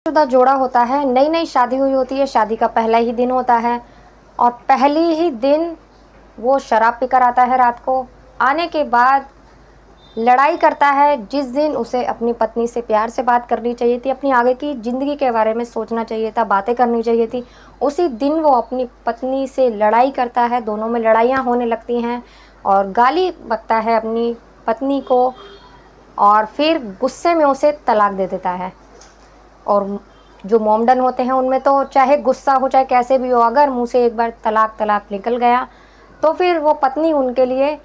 शुदा जोड़ा होता है, नई नई शादी हुई होती है, शादी का पहला ही दिन होता है और पहली ही दिन वो शराब पीकर आता है रात को। आने के बाद लड़ाई करता है। जिस दिन उसे अपनी पत्नी से प्यार से बात करनी चाहिए थी, अपनी आगे की ज़िंदगी के बारे में सोचना चाहिए था, बातें करनी चाहिए थी, उसी दिन वो अपनी पत्नी से लड़ाई करता है। दोनों में लड़ाइयाँ होने लगती हैं और गाली बकता है अपनी पत्नी को और फिर गुस्से में उसे तलाक दे देता है। और जो मोमडन होते हैं उनमें तो चाहे गुस्सा हो चाहे कैसे भी हो, अगर मुँह से एक बार तलाक तलाक निकल गया तो फिर वो पत्नी उनके लिए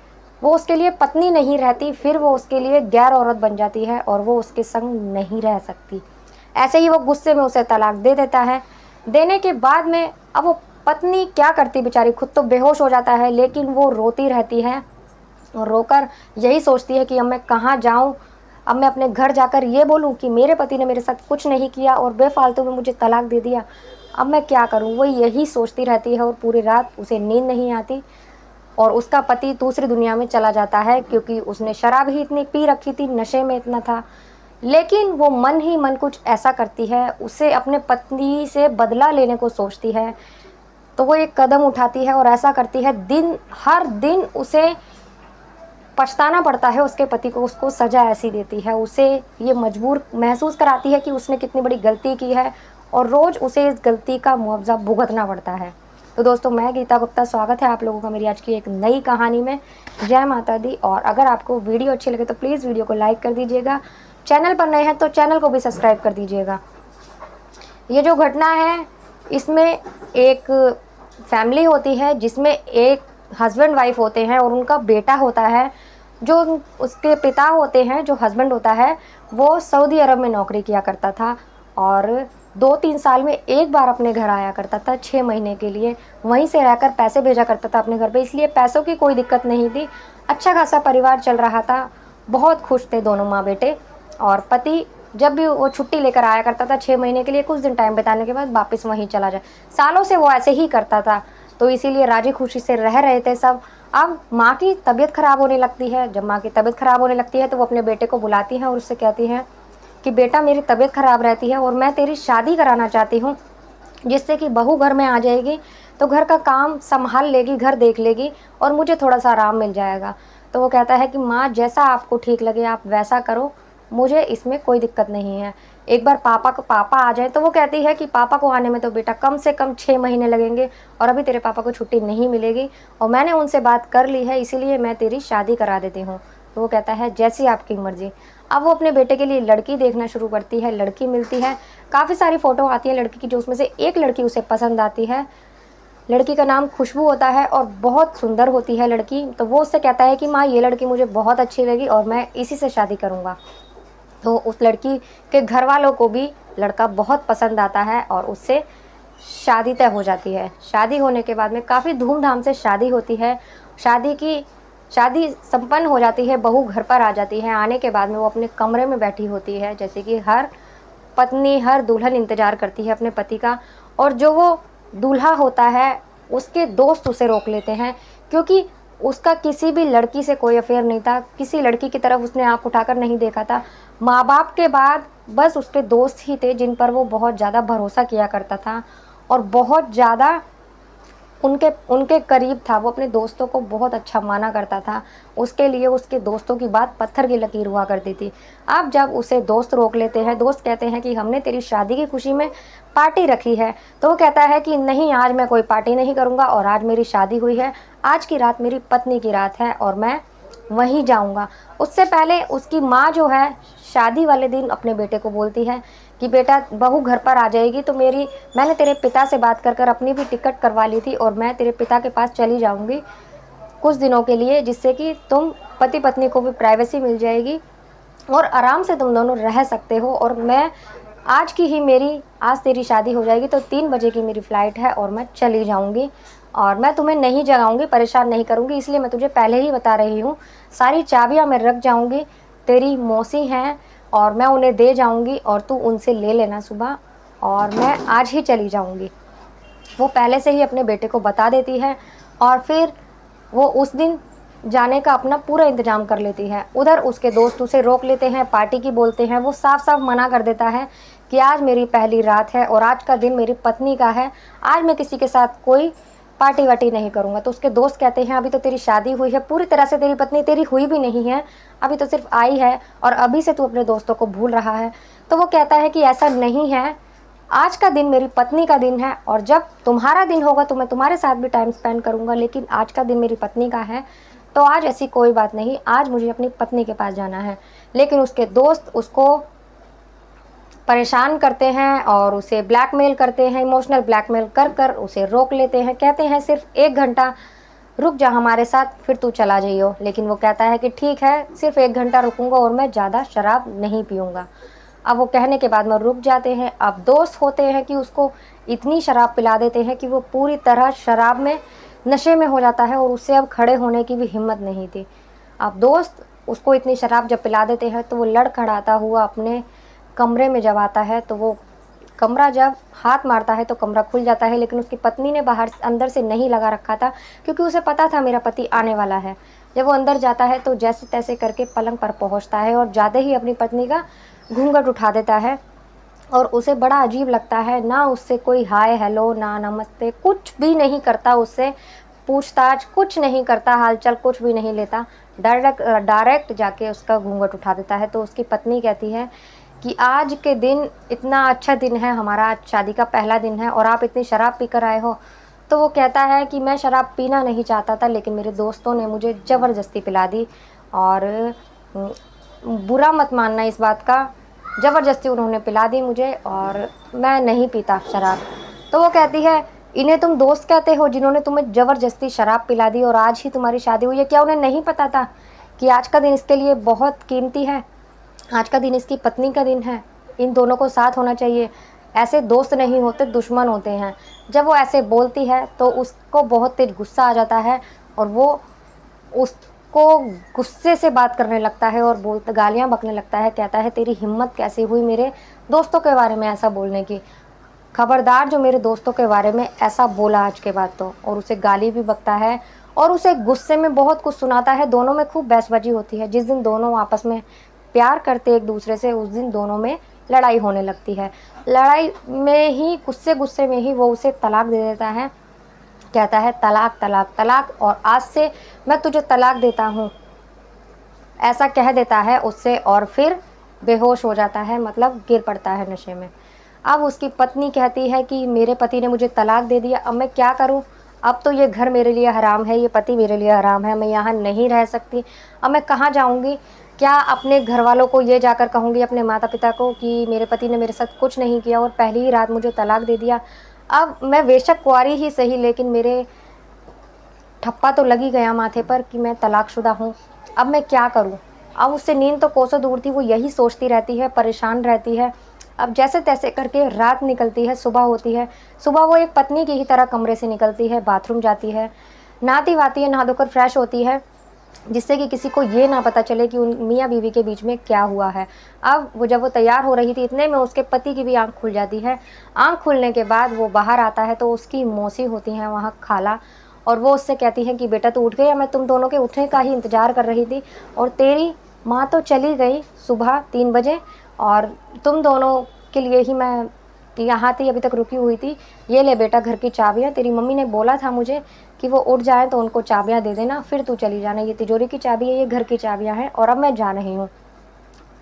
वो उसके लिए पत्नी नहीं रहती, फिर वो उसके लिए गैर औरत बन जाती है और वो उसके संग नहीं रह सकती। ऐसे ही वो गुस्से में उसे तलाक दे देता है। देने के बाद में अब वो पत्नी क्या करती बेचारी, खुद तो बेहोश हो जाता है लेकिन वो रोती रहती है और रोकर यही सोचती है कि अब मैं कहाँ जाऊँ, अब मैं अपने घर जाकर ये बोलूँ कि मेरे पति ने मेरे साथ कुछ नहीं किया और बेफालतू में मुझे तलाक दे दिया, अब मैं क्या करूँ। वो यही सोचती रहती है और पूरी रात उसे नींद नहीं आती और उसका पति दूसरी दुनिया में चला जाता है क्योंकि उसने शराब ही इतनी पी रखी थी, नशे में इतना था। लेकिन वो मन ही मन कुछ ऐसा करती है, उसे अपने पत्नी से बदला लेने को सोचती है। तो वो एक कदम उठाती है और ऐसा करती है, हर दिन उसे पछताना पड़ता है उसके पति को, उसको सज़ा ऐसी देती है, उसे ये मजबूर महसूस कराती है कि उसने कितनी बड़ी गलती की है और रोज़ उसे इस गलती का मुआवजा भुगतना पड़ता है। तो दोस्तों, मैं गीता गुप्ता, स्वागत है आप लोगों का मेरी आज की एक नई कहानी में। जय माता दी। और अगर आपको वीडियो अच्छी लगे तो प्लीज़ वीडियो को लाइक कर दीजिएगा, चैनल पर नए हैं तो चैनल को भी सब्सक्राइब कर दीजिएगा। ये जो घटना है इसमें एक फैमिली होती है जिसमें एक हस्बैंड वाइफ होते हैं और उनका बेटा होता है। जो उसके पिता होते हैं, जो हस्बैंड होता है, वो सऊदी अरब में नौकरी किया करता था और 2-3 साल में एक बार अपने घर आया करता था 6 महीने के लिए। वहीं से रहकर पैसे भेजा करता था अपने घर पे, इसलिए पैसों की कोई दिक्कत नहीं थी। अच्छा खासा परिवार चल रहा था, बहुत खुश थे दोनों माँ बेटे। और पति जब भी वो छुट्टी लेकर आया करता था 6 महीने के लिए, कुछ दिन टाइम बिताने के बाद वापस वहीं चला जाए। सालों से वो ऐसे ही करता था, तो इसीलिए राजी खुशी से रह रहे थे सब। अब माँ की तबीयत ख़राब होने लगती है। जब माँ की तबीयत ख़राब होने लगती है तो वो अपने बेटे को बुलाती हैं और उससे कहती हैं कि बेटा, मेरी तबीयत ख़राब रहती है और मैं तेरी शादी कराना चाहती हूँ, जिससे कि बहू घर में आ जाएगी तो घर का काम संभाल लेगी, घर देख लेगी और मुझे थोड़ा सा आराम मिल जाएगा। तो वो कहता है कि माँ, जैसा आपको ठीक लगे आप वैसा करो, मुझे इसमें कोई दिक्कत नहीं है। एक बार पापा आ जाए। तो वो कहती है कि पापा को आने में तो बेटा कम से कम 6 महीने लगेंगे और अभी तेरे पापा को छुट्टी नहीं मिलेगी और मैंने उनसे बात कर ली है, इसीलिए मैं तेरी शादी करा देती हूँ। तो वो कहता है जैसी आपकी मर्ज़ी। अब वो अपने बेटे के लिए लड़की देखना शुरू करती है, लड़की मिलती है, काफ़ी सारी फ़ोटो आती है लड़की की, जो उसमें से एक लड़की उसे पसंद आती है। लड़की का नाम खुशबू होता है और बहुत सुंदर होती है लड़की। तो वो उससे कहता है कि माँ, ये लड़की मुझे बहुत अच्छी लगी और मैं इसी से शादी करूँगा। तो उस लड़की के घर वालों को भी लड़का बहुत पसंद आता है और उससे शादी तय हो जाती है। शादी होने के बाद में काफ़ी धूमधाम से शादी होती है। शादी संपन्न हो जाती है, बहू घर पर आ जाती है। आने के बाद में वो अपने कमरे में बैठी होती है, जैसे कि हर पत्नी, हर दुल्हन इंतज़ार करती है अपने पति का। और जो वो दूल्हा होता है, उसके दोस्त उसे रोक लेते हैं क्योंकि उसका किसी भी लड़की से कोई अफेयर नहीं था, किसी लड़की की तरफ उसने आँख उठाकर नहीं देखा था। माँ-बाप के बाद बस उसके दोस्त ही थे जिन पर वो बहुत ज़्यादा भरोसा किया करता था और बहुत ज़्यादा उनके उनके करीब था। वो अपने दोस्तों को बहुत अच्छा माना करता था। उसके लिए उसके दोस्तों की बात पत्थर की लकीर हुआ करती थी। अब जब उसे दोस्त रोक लेते हैं, दोस्त कहते हैं कि हमने तेरी शादी की खुशी में पार्टी रखी है, तो वो कहता है कि नहीं, आज मैं कोई पार्टी नहीं करूँगा और आज मेरी शादी हुई है, आज की रात मेरी पत्नी की रात है और मैं वहीं जाऊँगा। उससे पहले उसकी माँ जो है, शादी वाले दिन अपने बेटे को बोलती है कि बेटा, बहू घर पर आ जाएगी तो मैंने तेरे पिता से बात कर अपनी भी टिकट करवा ली थी और मैं तेरे पिता के पास चली जाऊंगी कुछ दिनों के लिए, जिससे कि तुम पति पत्नी को भी प्राइवेसी मिल जाएगी और आराम से तुम दोनों रह सकते हो। और मैं आज तेरी शादी हो जाएगी तो 3 बजे की मेरी फ़्लाइट है और मैं चली जाऊंगी और मैं तुम्हें नहीं जगाऊंगी, परेशान नहीं करूंगी, इसलिए मैं तुझे पहले ही बता रही हूँ। सारी चाबियाँ मैं रख जाऊंगी, तेरी मौसी हैं और मैं उन्हें दे जाऊंगी और तू उनसे ले लेना सुबह, और मैं आज ही चली जाऊंगी। वो पहले से ही अपने बेटे को बता देती है और फिर वो उस दिन जाने का अपना पूरा इंतज़ाम कर लेती है। उधर उसके दोस्त उसे रोक लेते हैं, पार्टी की बोलते हैं। वो साफ साफ मना कर देता है कि आज मेरी पहली रात है और आज का दिन मेरी पत्नी का है, आज मैं किसी के साथ कोई पार्टी वार्टी नहीं करूँगा। तो उसके दोस्त कहते हैं अभी तो तेरी शादी हुई है, पूरी तरह से तेरी पत्नी तेरी हुई भी नहीं है, अभी तो सिर्फ आई है और अभी से तू अपने दोस्तों को भूल रहा है। तो वो कहता है कि ऐसा नहीं है, आज का दिन मेरी पत्नी का दिन है और जब तुम्हारा दिन होगा तो मैं तुम्हारे साथ भी टाइम स्पेंड करूँगा, लेकिन आज का दिन मेरी पत्नी का है, तो आज ऐसी कोई बात नहीं, आज मुझे अपनी पत्नी के पास जाना है। लेकिन उसके दोस्त उसको परेशान करते हैं और उसे ब्लैकमेल करते हैं, इमोशनल ब्लैकमेल कर कर उसे रोक लेते हैं, कहते हैं सिर्फ 1 घंटा रुक जा हमारे साथ, फिर तू चला जाइयो। लेकिन वो कहता है कि ठीक है, सिर्फ 1 घंटा रुकूंगा और मैं ज़्यादा शराब नहीं पीऊँगा। अब वो कहने के बाद में रुक जाते हैं। अब दोस्त होते हैं कि उसको इतनी शराब पिला देते हैं कि वो पूरी तरह शराब में नशे में हो जाता है और उससे अब खड़े होने की भी हिम्मत नहीं थी। अब दोस्त उसको इतनी शराब जब पिला देते हैं तो वो लड़खड़ाता हुआ अपने कमरे में जब आता है, तो वो कमरा जब हाथ मारता है तो कमरा खुल जाता है, लेकिन उसकी पत्नी ने बाहर अंदर से नहीं लगा रखा था, क्योंकि उसे पता था मेरा पति आने वाला है। जब वो अंदर जाता है तो जैसे तैसे करके पलंग पर पहुंचता है और जाते ही अपनी पत्नी का घूंघट उठा देता है और उसे बड़ा अजीब लगता है। ना उससे कोई हाय हेलो ना नमस्ते, कुछ भी नहीं करता, उससे पूछताछ कुछ नहीं करता, हालचाल कुछ भी नहीं लेता, डायरेक्ट जाके उसका घूंघट उठा देता है। तो उसकी पत्नी कहती है कि आज के दिन इतना अच्छा दिन है हमारा, आज शादी का पहला दिन है और आप इतनी शराब पी कर आए हो। तो वो कहता है कि मैं शराब पीना नहीं चाहता था, लेकिन मेरे दोस्तों ने मुझे ज़बरदस्ती पिला दी और बुरा मत मानना इस बात का, ज़बरदस्ती उन्होंने पिला दी मुझे और मैं नहीं पीता शराब। तो वो कहती है इन्हें तुम दोस्त कहते हो जिन्होंने तुम्हें ज़बरदस्ती शराब पिला दी और आज ही तुम्हारी शादी हुई है, क्या उन्हें नहीं पता था कि आज का दिन इसके लिए बहुत कीमती है, आज का दिन इसकी पत्नी का दिन है, इन दोनों को साथ होना चाहिए, ऐसे दोस्त नहीं होते दुश्मन होते हैं। जब वो ऐसे बोलती है तो उसको बहुत तेज गुस्सा आ जाता है और वो उसको गुस्से से बात करने लगता है और गालियाँ बकने लगता है, कहता है तेरी हिम्मत कैसे हुई मेरे दोस्तों के बारे में ऐसा बोलने की, खबरदार जो मेरे दोस्तों के बारे में ऐसा बोला आज के बाद तो। और उसे गाली भी बकता है और उसे गुस्से में बहुत कुछ सुनाता है। दोनों में खूब बहसबाजी होती है। जिस दिन दोनों आपस में प्यार करते एक दूसरे से, उस दिन दोनों में लड़ाई होने लगती है। लड़ाई में ही गुस्से गुस्से में ही वो उसे तलाक दे देता है, कहता है तलाक तलाक तलाक और आज से मैं तुझे तलाक देता हूँ, ऐसा कह देता है उससे और फिर बेहोश हो जाता है, मतलब गिर पड़ता है नशे में। अब उसकी पत्नी कहती है कि मेरे पति ने मुझे तलाक दे दिया, अब मैं क्या करूं, अब तो ये घर मेरे लिए हराम है, ये पति मेरे लिए हराम है, मैं यहाँ नहीं रह सकती, अब मैं कहाँ जाऊँगी, क्या अपने घर वालों को ये जाकर कहूँगी, अपने माता पिता को कि मेरे पति ने मेरे साथ कुछ नहीं किया और पहली ही रात मुझे तलाक दे दिया। अब मैं बेशक कुंवारी ही सही, लेकिन मेरे ठप्पा तो लग ही गया माथे पर कि मैं तलाकशुदा हूँ, अब मैं क्या करूँ। अब उससे नींद तो कोसों दूर थी, वो यही सोचती रहती है, परेशान रहती है। अब जैसे तैसे करके रात निकलती है, सुबह होती है। सुबह वो एक पत्नी की ही तरह कमरे से निकलती है, बाथरूम जाती है, नहाती वाती है, नहा धोकर फ्रेश होती है, जिससे कि किसी को ये ना पता चले कि उन मियाँ बीवी के बीच में क्या हुआ है। अब जब वो तैयार हो रही थी, इतने में उसके पति की भी आंख खुल जाती है। आंख खुलने के बाद वो बाहर आता है तो उसकी मौसी होती हैं वहाँ, खाला, और वो उससे कहती हैं कि बेटा तू उठ गया, मैं तुम दोनों के उठने का ही इंतज़ार कर रही थी और तेरी माँ तो चली गई सुबह 3 बजे और तुम दोनों के लिए ही मैं यहाँ थी, अभी तक रुकी हुई थी। ये ले बेटा घर की चाबियाँ, तेरी मम्मी ने बोला था मुझे कि वो उठ जाए तो उनको चाबियाँ दे देना, फिर तू चली जाना, ये तिजोरी की चाबी है, ये घर की चाबियाँ हैं और अब मैं जा रही हूँ।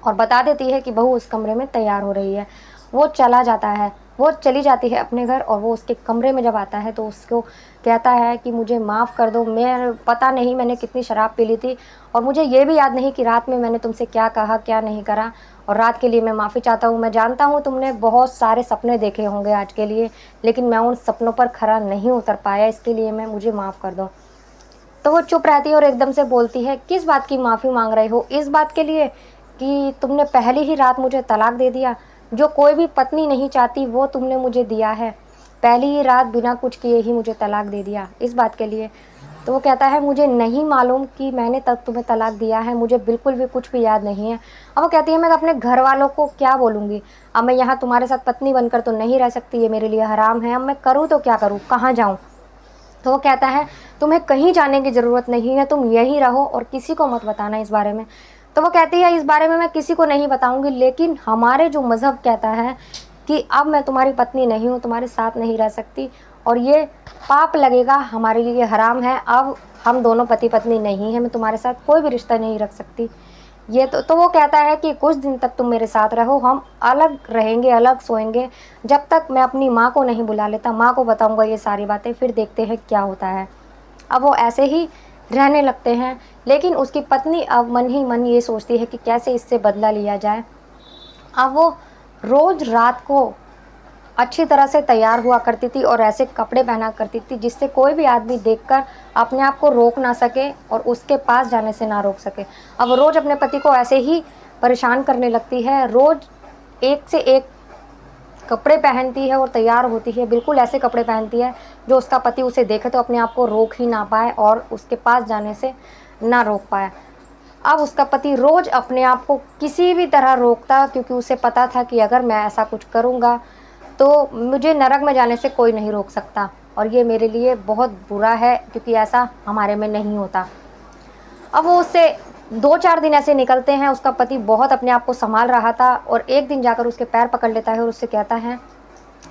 और बता देती है कि बहू उस कमरे में तैयार हो रही है। वो चला जाता है, वो चली जाती है अपने घर और वो उसके कमरे में जब आता है तो उसको कहता है कि मुझे माफ़ कर दो, मैं पता नहीं मैंने कितनी शराब पी ली थी और मुझे ये भी याद नहीं कि रात में मैंने तुमसे क्या कहा क्या नहीं करा, और रात के लिए मैं माफ़ी चाहता हूँ। मैं जानता हूँ तुमने बहुत सारे सपने देखे होंगे आज के लिए, लेकिन मैं उन सपनों पर खरा नहीं उतर पाया, इसके लिए मुझे माफ़ कर दो। तो वो चुप रहती है और एकदम से बोलती है किस बात की माफ़ी मांग रहे हो, इस बात के लिए कि तुमने पहली ही रात मुझे तलाक दे दिया, जो कोई भी पत्नी नहीं चाहती वो तुमने मुझे दिया है, पहली ही रात बिना कुछ किए ही मुझे तलाक दे दिया, इस बात के लिए। तो वो कहता है मुझे नहीं मालूम कि मैंने तब तुम्हें तलाक दिया है, मुझे बिल्कुल भी कुछ भी याद नहीं है। अब वो कहती है मैं अपने घर वालों को क्या बोलूँगी, अब मैं यहाँ तुम्हारे साथ पत्नी बनकर तो नहीं रह सकती, ये मेरे लिए हराम है, अब मैं करूँ तो क्या करूँ, कहाँ जाऊँ। तो वो कहता है तुम्हें कहीं जाने की ज़रूरत नहीं है, तुम यहीं रहो और किसी को मत बताना इस बारे में। तो वो कहती है इस बारे में मैं किसी को नहीं बताऊंगी, लेकिन हमारे जो मज़हब कहता है कि अब मैं तुम्हारी पत्नी नहीं हूँ, तुम्हारे साथ नहीं रह सकती और ये पाप लगेगा, हमारे लिए हराम है, अब हम दोनों पति पत्नी नहीं हैं, मैं तुम्हारे साथ कोई भी रिश्ता नहीं रख सकती। ये तो वो कहता है कि कुछ दिन तक तुम मेरे साथ रहो, हम अलग रहेंगे, अलग सोएंगे, जब तक मैं अपनी माँ को नहीं बुला लेता, माँ को बताऊंगा ये सारी बातें, फिर देखते हैं क्या होता है। अब वो ऐसे ही रहने लगते हैं, लेकिन उसकी पत्नी अब मन ही मन ये सोचती है कि कैसे इससे बदला लिया जाए। अब वो रोज़ रात को अच्छी तरह से तैयार हुआ करती थी और ऐसे कपड़े पहना करती थी जिससे कोई भी आदमी देखकर अपने आप को रोक ना सके और उसके पास जाने से ना रोक सके। अब रोज़ अपने पति को ऐसे ही परेशान करने लगती है, रोज़ एक से एक कपड़े पहनती है और तैयार होती है, बिल्कुल ऐसे कपड़े पहनती है जो उसका पति उसे देखे तो अपने आप को रोक ही ना पाए और उसके पास जाने से ना रोक पाए। अब उसका पति रोज़ अपने आप को किसी भी तरह रोकता, क्योंकि उसे पता था कि अगर मैं ऐसा कुछ करूँगा तो मुझे नरक में जाने से कोई नहीं रोक सकता और ये मेरे लिए बहुत बुरा है, क्योंकि ऐसा हमारे में नहीं होता। अब वो उससे 2-4 दिन ऐसे निकलते हैं, उसका पति बहुत अपने आप को सँभाल रहा था और एक दिन जाकर उसके पैर पकड़ लेता है और उससे कहता है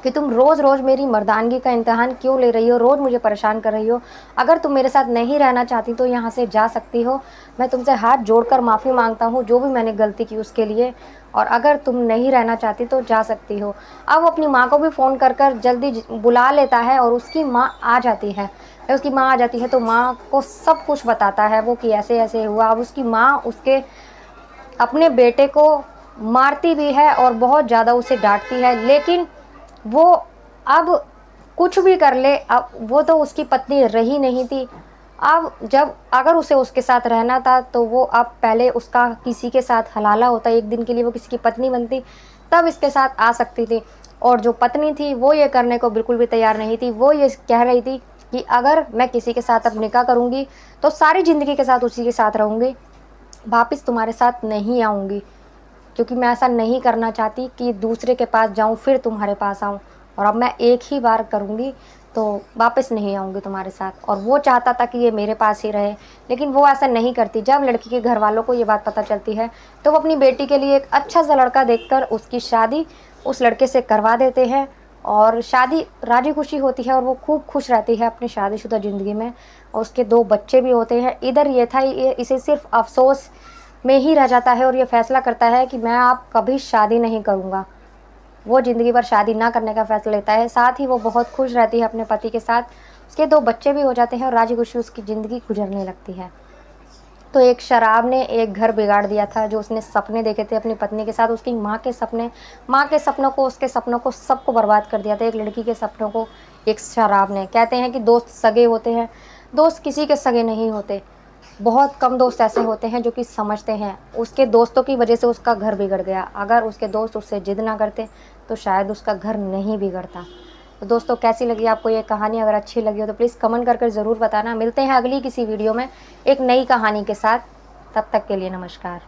कि तुम रोज़-रोज़ मेरी मर्दानगी का इम्तिहान क्यों ले रही हो? रोज़ मुझे परेशान कर रही हो। अगर तुम मेरे साथ नहीं रहना चाहती तो यहाँ से जा सकती हो। मैं तुमसे हाथ जोड़कर माफ़ी माँगता हूँ जो भी मैंने गलती की उसके लिए, और अगर तुम नहीं रहना चाहती तो जा सकती हो। अब वो अपनी माँ को भी फ़ोन कर जल्दी बुला लेता है और उसकी माँ आ जाती है। जब उसकी माँ आ जाती है तो माँ को सब कुछ बताता है वो कि ऐसे-ऐसे हुआ। अब उसकी माँ उसके अपने बेटे को मारती भी है और बहुत ज़्यादा उसे डाँटती है, लेकिन वो अब कुछ भी कर ले, अब वो तो उसकी पत्नी रही नहीं थी। अब जब अगर उसे उसके साथ रहना था तो वो अब पहले उसका किसी के साथ हलाला होता, एक दिन के लिए वो किसी की पत्नी बनती, तब इसके साथ आ सकती थी। और जो पत्नी थी वो ये करने को बिल्कुल भी तैयार नहीं थी। वो ये कह रही थी कि अगर मैं किसी के साथ अब निकाह करूँगी तो सारी ज़िंदगी के साथ उसी के साथ रहूँगी, वापस तुम्हारे साथ नहीं आऊँगी, क्योंकि मैं ऐसा नहीं करना चाहती कि दूसरे के पास जाऊँ फिर तुम्हारे पास आऊँ, और अब मैं एक ही बार करूँगी तो वापस नहीं आऊँगी तुम्हारे साथ। और वो चाहता था कि ये मेरे पास ही रहे, लेकिन वो ऐसा नहीं करती। जब लड़की के घर वालों को ये बात पता चलती है तो वो अपनी बेटी के लिए एक अच्छा सा लड़का देखकर उसकी शादी उस लड़के से करवा देते हैं और शादी राजी खुशी होती है और वो खूब खुश रहती है अपनी शादीशुदा ज़िंदगी में, और उसके 2 बच्चे भी होते हैं। इधर ये था, ये इसे सिर्फ अफ़सोस में ही रह जाता है और ये फ़ैसला करता है कि मैं अब कभी शादी नहीं करूँगा। वो ज़िंदगी भर शादी ना करने का फ़ैसला लेता है। साथ ही वो बहुत खुश रहती है अपने पति के साथ। उसके 2 बच्चे भी हो जाते हैं और राज़ी-खुशी उसकी ज़िंदगी गुज़रने लगती है। तो एक शराब ने एक घर बिगाड़ दिया था, जो उसने सपने देखे थे अपनी पत्नी के साथ, उसकी माँ के सपनों को, उसके सपनों को, सबको बर्बाद कर दिया था। एक लड़की के सपनों को एक शराब ने। कहते हैं कि दोस्त सगे होते हैं, दोस्त किसी के सगे नहीं होते। बहुत कम दोस्त ऐसे होते हैं जो कि समझते हैं। उसके दोस्तों की वजह से उसका घर बिगड़ गया। अगर उसके दोस्त उससे ज़िद ना करते तो शायद उसका घर नहीं बिगड़ता। तो दोस्तों, कैसी लगी आपको ये कहानी? अगर अच्छी लगी हो तो प्लीज़ कमेंट कर ज़रूर बताना। मिलते हैं अगली किसी वीडियो में एक नई कहानी के साथ। तब तक के लिए नमस्कार।